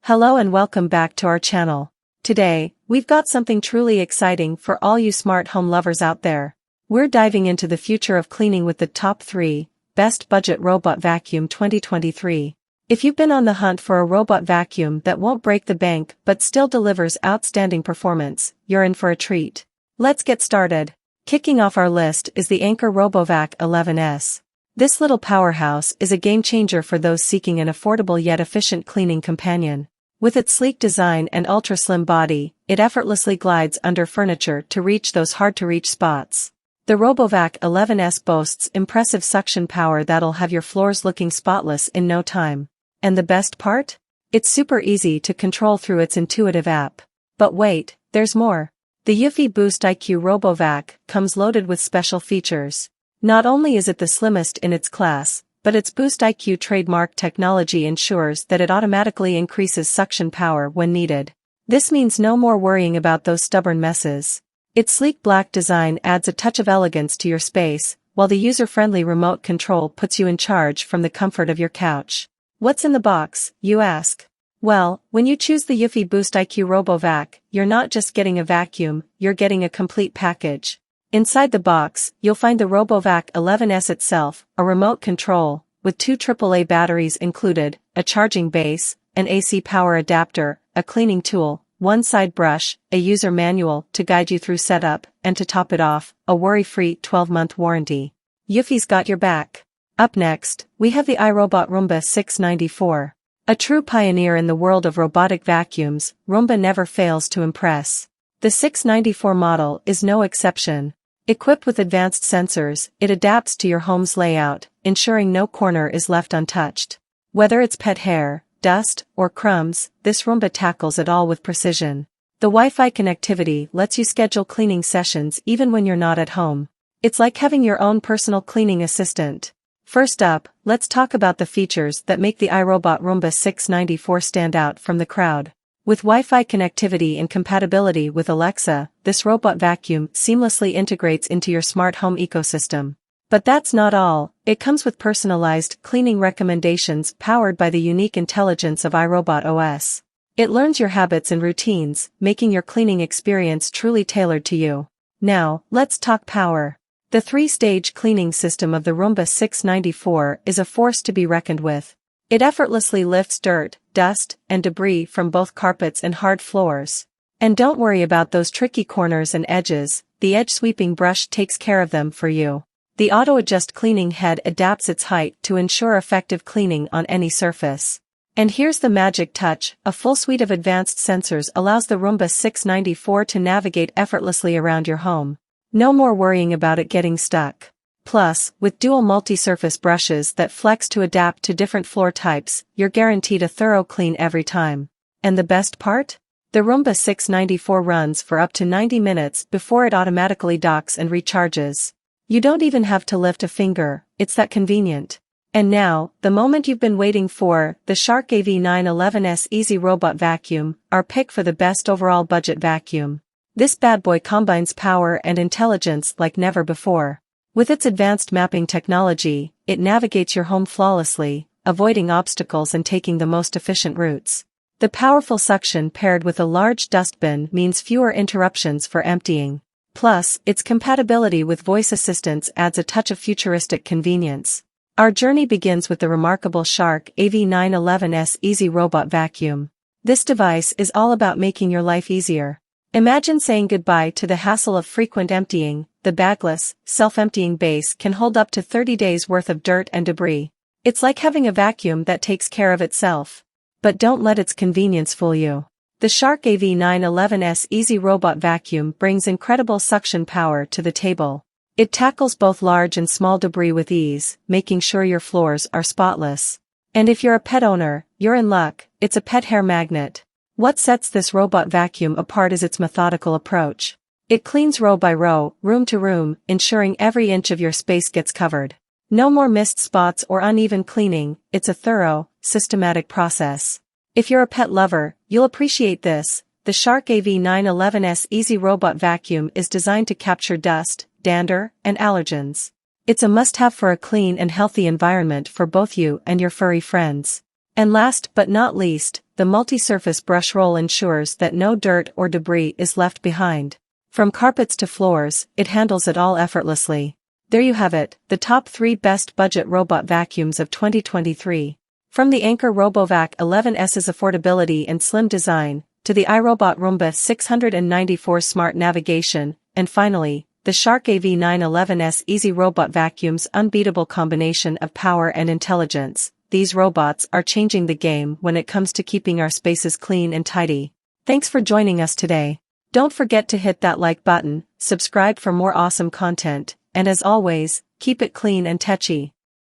Hello and welcome back to our channel. Today, we've got something truly exciting for all you smart home lovers out there. We're diving into the future of cleaning with the top 3 best budget robot vacuum 2023. If you've been on the hunt for a robot vacuum that won't break the bank but still delivers outstanding performance, you're in for a treat. Let's get started. Kicking off our list is the Anker RoboVac 11S. This little powerhouse is a game-changer for those seeking an affordable yet efficient cleaning companion. With its sleek design and ultra-slim body, it effortlessly glides under furniture to reach those hard-to-reach spots. The RoboVac 11S boasts impressive suction power that'll have your floors looking spotless in no time. And the best part? It's super easy to control through its intuitive app. But wait, there's more. The UV Boost IQ RoboVac comes loaded with special features. Not only is it the slimmest in its class, but its Boost IQ trademark technology ensures that it automatically increases suction power when needed. This means no more worrying about those stubborn messes. Its sleek black design adds a touch of elegance to your space, while the user-friendly remote control puts you in charge from the comfort of your couch. What's in the box, you ask? Well, when you choose the UV Boost IQ RoboVac, you're not just getting a vacuum, you're getting a complete package. Inside the box, you'll find the RoboVac 11S itself, a remote control, with 2 AAA batteries included, a charging base, an AC power adapter, a cleaning tool, 1 side brush, a user manual to guide you through setup, and to top it off, a worry-free 12-month warranty. Eufy's got your back. Up next, we have the iRobot Roomba 694. A true pioneer in the world of robotic vacuums, Roomba never fails to impress. The 694 model is no exception. Equipped with advanced sensors, it adapts to your home's layout, ensuring no corner is left untouched. Whether it's pet hair, dust, or crumbs, this Roomba tackles it all with precision. The Wi-Fi connectivity lets you schedule cleaning sessions even when you're not at home. It's like having your own personal cleaning assistant. First up, let's talk about the features that make the iRobot Roomba 694 stand out from the crowd. With Wi-Fi connectivity and compatibility with Alexa, this robot vacuum seamlessly integrates into your smart home ecosystem. But that's not all, it comes with personalized cleaning recommendations powered by the unique intelligence of iRobot OS. It learns your habits and routines, making your cleaning experience truly tailored to you. Now, let's talk power. The 3-stage cleaning system of the Roomba 694 is a force to be reckoned with. It effortlessly lifts dirt, dust, and debris from both carpets and hard floors. And don't worry about those tricky corners and edges, the edge-sweeping brush takes care of them for you. The auto-adjust cleaning head adapts its height to ensure effective cleaning on any surface. And here's the magic touch, a full suite of advanced sensors allows the Roomba 694 to navigate effortlessly around your home. No more worrying about it getting stuck. Plus, with dual multi-surface brushes that flex to adapt to different floor types, you're guaranteed a thorough clean every time. And the best part? The Roomba 694 runs for up to 90 minutes before it automatically docks and recharges. You don't even have to lift a finger, it's that convenient. And now, the moment you've been waiting for, the Shark AV911S Easy Robot Vacuum, our pick for the best overall budget vacuum. This bad boy combines power and intelligence like never before. With its advanced mapping technology, it navigates your home flawlessly, avoiding obstacles and taking the most efficient routes. The powerful suction paired with a large dustbin means fewer interruptions for emptying. Plus, its compatibility with voice assistants adds a touch of futuristic convenience. Our journey begins with the remarkable Shark AV911S Easy Robot Vacuum. This device is all about making your life easier. Imagine saying goodbye to the hassle of frequent emptying. The bagless, self-emptying base can hold up to 30 days worth of dirt and debris. It's like having a vacuum that takes care of itself. But don't let its convenience fool you. The Shark AV911S Easy Robot Vacuum brings incredible suction power to the table. It tackles both large and small debris with ease, making sure your floors are spotless. And if you're a pet owner, you're in luck, it's a pet hair magnet. What sets this robot vacuum apart is its methodical approach. It cleans row by row, room to room, ensuring every inch of your space gets covered. No more missed spots or uneven cleaning, it's a thorough, systematic process. If you're a pet lover, you'll appreciate this. The Shark AV911S Easy Robot Vacuum is designed to capture dust, dander, and allergens. It's a must-have for a clean and healthy environment for both you and your furry friends. And last but not least, the multi-surface brush roll ensures that no dirt or debris is left behind. From carpets to floors, it handles it all effortlessly. There you have it, the top 3 best budget robot vacuums of 2023. From the Anker RoboVac 11S's affordability and slim design, to the iRobot Roomba 694 smart navigation, and finally, the Shark AV911S Easy Robot Vacuum's unbeatable combination of power and intelligence, these robots are changing the game when it comes to keeping our spaces clean and tidy. Thanks for joining us today. Don't forget to hit that like button, subscribe for more awesome content, and as always, keep it clean and touchy.